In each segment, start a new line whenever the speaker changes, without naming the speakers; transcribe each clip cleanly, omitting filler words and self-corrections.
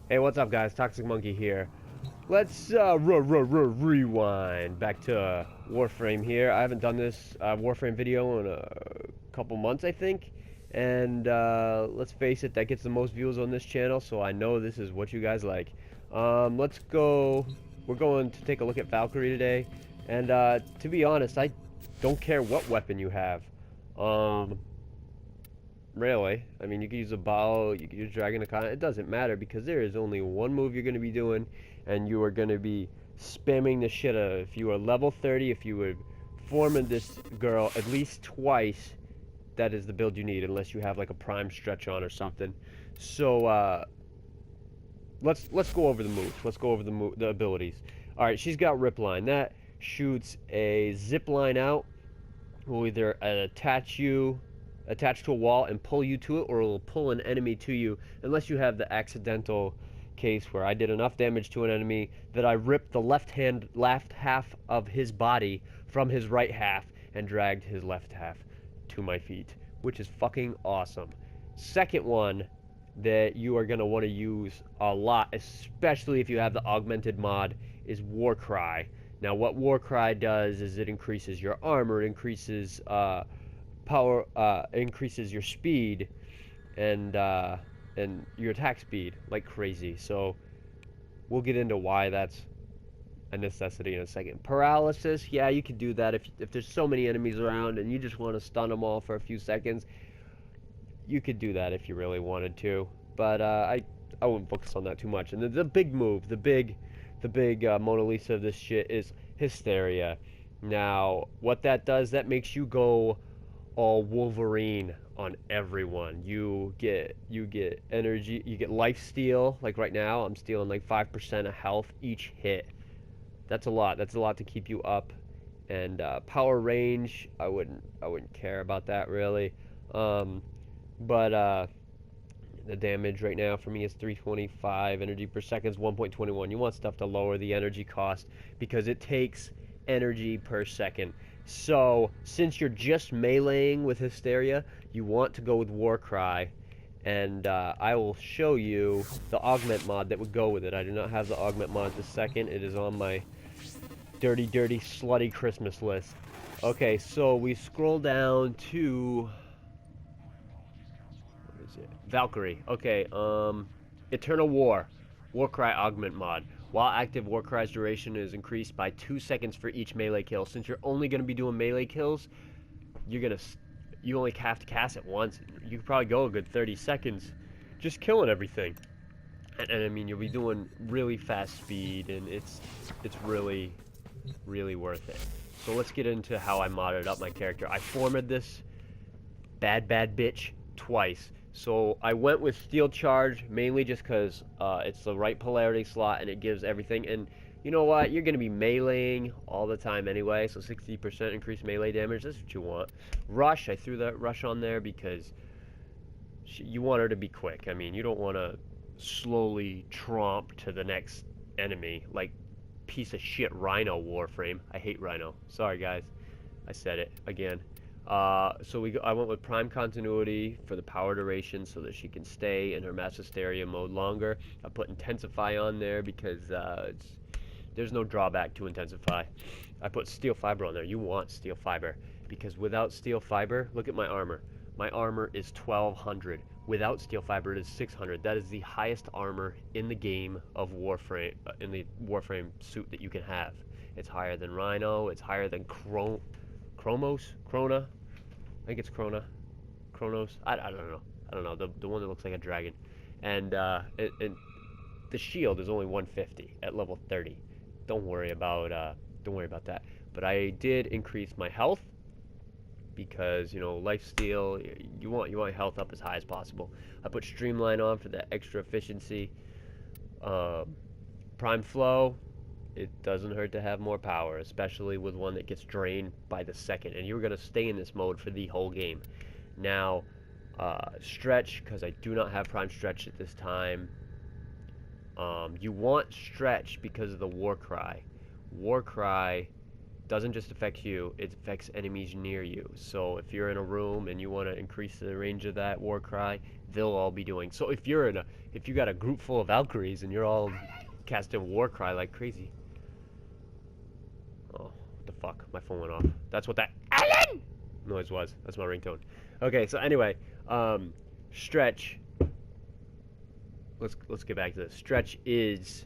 Hey, what's up, guys? Toxic Monkey here. Let's rewind back to Warframe here. I haven't done this Warframe video in a couple months, I think. And let's face it, that gets the most views on this channel, so I know this is what you guys like. Let's go. We're going to take a look at Valkerie today. And to be honest, I don't care what weapon you have. Um, Really. I mean, you can use a bow, you can use Dragon Icon. It doesn't matter because there is only one move you're going to be doing, and you are going to be spamming the shit out of it. If you are level 30, if you would forming this girl at least twice, that is the build you need, unless you have like a prime stretch on or something. So let's go over the moves. Let's go over the abilities. All right, she's got Rip Line. That shoots a zip line out. Will either attach to a wall and pull you to it, or it will pull an enemy to you, unless you have the accidental case where I did enough damage to an enemy that I ripped the left half of his body from his right half and dragged his left half to my feet, which is fucking awesome. Second one that you are going to want to use a lot, especially if you have the augmented mod, is Warcry. Now, what Warcry does is it increases your armor, it increases power, increases your speed and your attack speed like crazy. So we'll get into why that's a necessity in a second. Paralysis, yeah, you can do that if there's so many enemies around and you just want to stun them all for a few seconds. You could do that if you really wanted to, but I wouldn't focus on that too much. And the big move, the big Mona Lisa of this shit is Hysteria. Now, what that does, that makes you go all Wolverine on everyone. You get energy, you get life steal. Like right now, I'm stealing like 5% of health each hit. That's a lot. That's a lot to keep you up. And power range, I wouldn't care about that really. But the damage right now for me is 325. Energy per second is 1.21. You want stuff to lower the energy cost because it takes energy per second. So, since you're just meleeing with Hysteria, you want to go with Warcry, and I will show you the augment mod that would go with it. I do not have the augment mod this second. It is on my dirty, slutty Christmas list. Okay, so we scroll down to... what is it? Valkerie. Okay, Eternal War. Warcry augment mod. While active, Warcry's duration is increased by 2 seconds for each melee kill. Since you're only going to be doing melee kills, you only have to cast it once. You could probably go a good 30 seconds just killing everything. And I mean, you'll be doing really fast speed, and it's really worth it. So let's get into how I modded up my character. I formed this bad bitch twice. So I went with Steel Charge mainly just because it's the right polarity slot and it gives everything. And you know what? You're going to be meleeing all the time anyway, so 60% increased melee damage. That's what you want. Rush, I threw that Rush on there because you want her to be quick. I mean, you don't want to slowly tromp to the next enemy like piece of shit Rhino Warframe. I hate Rhino. Sorry, guys. I said it again. So I went with Prime Continuity for the power duration so that she can stay in her Mass Hysteria mode longer. I put Intensify on there because there's no drawback to Intensify. I put Steel Fiber on there. You want Steel Fiber because without Steel Fiber, look at my armor. My armor is 1200. Without Steel Fiber, it is 600. That is the highest armor in the game of Warframe, in the Warframe suit that you can have. It's higher than Rhino. It's higher than Krona. I think it's Kronos. I don't know. I don't know. The one that looks like a dragon. And the shield is only 150 at level 30. Don't worry about that. But I did increase my health because, you know, lifesteal, you want your health up as high as possible. I put Streamline on for that extra efficiency. Prime Flow, it doesn't hurt to have more power, especially with one that gets drained by the second. And you're going to stay in this mode for the whole game. Now, Stretch, because I do not have Prime Stretch at this time. You want Stretch because of the Warcry. Warcry doesn't just affect you, it affects enemies near you. So if you're in a room and you want to increase the range of that war cry, they'll all be doing. So if you got a group full of Valkyries and you're all casting war cry like crazy. Oh, what the fuck? My phone went off. That's what that Alan noise was. That's my ringtone. Okay, so anyway, stretch. Let's get back to this. Stretch is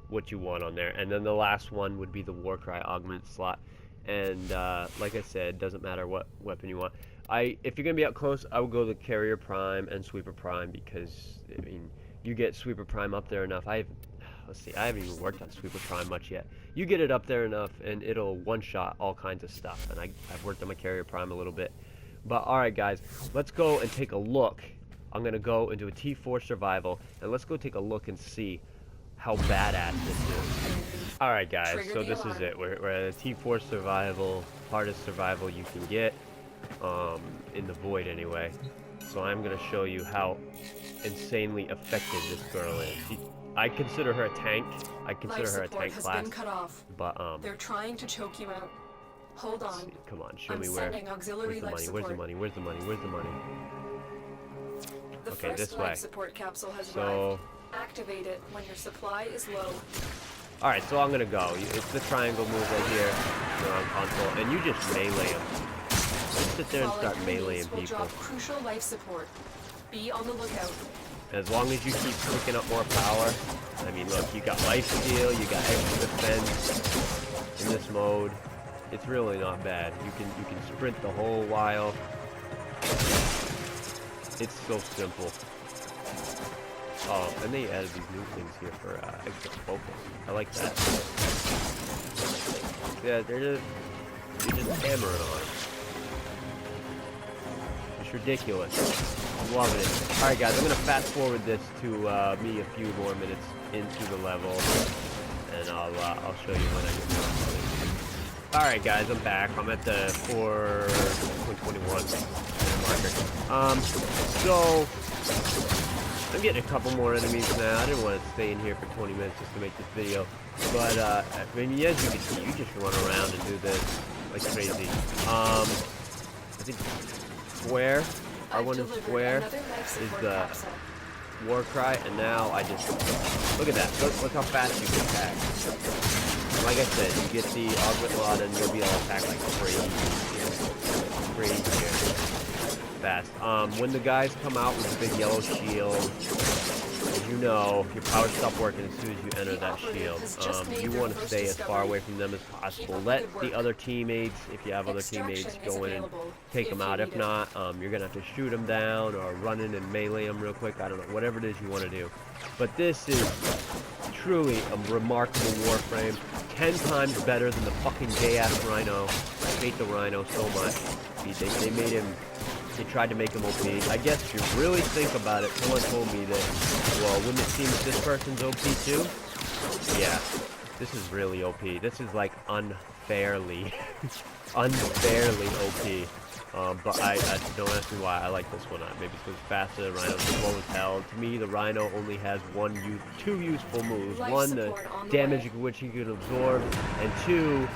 what you want on there, and then the last one would be the Warcry augment slot. And like I said, doesn't matter what weapon you want. If you're gonna be up close, I would go the Carrier Prime and Sweeper Prime, because I mean, you get Sweeper Prime up there enough. Let's see, I haven't even worked on Sweeper Prime much yet. You get it up there enough, and it'll one-shot all kinds of stuff. And I've worked on my Carrier Prime a little bit. But all right, guys, let's go and take a look. I'm gonna go into a T4 survival, and let's go take a look and see how badass this is. Alright guys, so this is it. We're at a T4 survival, hardest survival you can get, in the void anyway. So I'm going to show you how insanely effective this girl is. I consider her a tank. I consider her a tank class. But
they're trying to choke you out. Hold on.
Come on, show me where's the money, where's the money, where's the money, where's the money? Okay, this way.
Support capsule has arrived. Activate it when your supply is low.
Alright, so I'm gonna go. It's the triangle move right here. You're on console, and you just melee them. Just sit there and start meleeing people.
Drop crucial life support. Be on the lookout.
As long as you keep picking up more power. I mean, look, you got life steal, you got extra defense in this mode. It's really not bad. You can sprint the whole while. It's so simple. Oh, and they added these new things here for extra focus. I like that. Yeah, you're just hammering on it. It's ridiculous. I'm loving it. Alright guys, I'm going to fast forward this to me a few more minutes into the level. And I'll show you when I get done. Alright guys, I'm back. I'm at the 4.21 marker. So I'm getting a couple more enemies now. I didn't want to stay in here for 20 minutes just to make this video. But, I mean, as you can see, you just run around and do this like crazy. I think Square, R1 and Square is the war cry, and now I just, look at that. Look how fast you can attack. Like I said, you get the augment mod and you'll be able to attack like crazy. Crazy. Fast. When the guys come out with the big yellow shield, as you know, your power stops working as soon as you enter that shield. You want to stay as far away from them as possible. Let the other teammates, if you have other teammates, go in and take them out. If not, you're going to have to shoot them down or run in and melee them real quick. I don't know, whatever it is you want to do. But this is truly a remarkable warframe. 10 times better than the fucking gay-ass Rhino. I hate the Rhino so much. They made him... They tried to make him OP. I guess if you really think about it, someone told me that, well, wouldn't it seem that this person's OP too? Yeah, this is really OP. This is like unfairly, unfairly OP. But I don't ask me why I like this one. Maybe it's because faster, the Rhino's slow as hell. To me, the Rhino only has two useful moves. One, the damage which he can absorb, and two,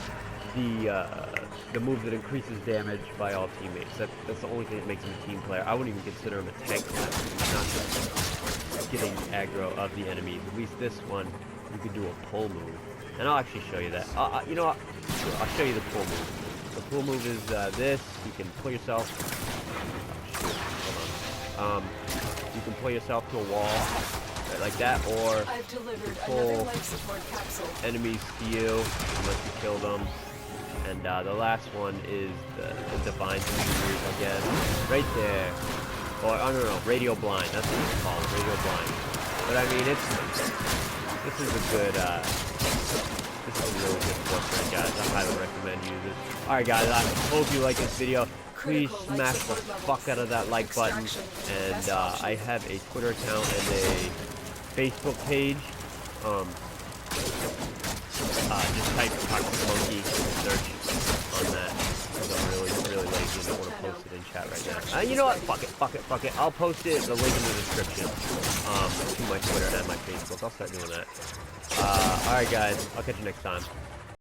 the move that increases damage by all teammates. That's the only thing that makes him a team player. I wouldn't even consider him a tank class. He's not just getting aggro of the enemies. At least this one, you can do a pull move. And I'll actually show you that. You know what? I'll show you the pull move. The pull move is this. You can pull yourself. Oh, hold on. You can pull yourself to a wall. Right, like that, or you can pull enemies to you unless you kill them. And the last one is the Divine Superiors, I guess. Right there. Or, oh no, Radio Blind. That's what it's called, Radio Blind. But I mean, this is a good, this is a really good warframe, guys. I highly recommend you use it. Alright guys, I hope you like this video. Please smash the fuck out of that like button. And I have a Twitter account and a Facebook page. Just type Toxic Monkey and search on that, because I'm really lazy and don't want to post it in chat right now. You know what? Fuck it. I'll post it, the link in the description, to my Twitter and my Facebook. I'll start doing that. Alright guys, I'll catch you next time.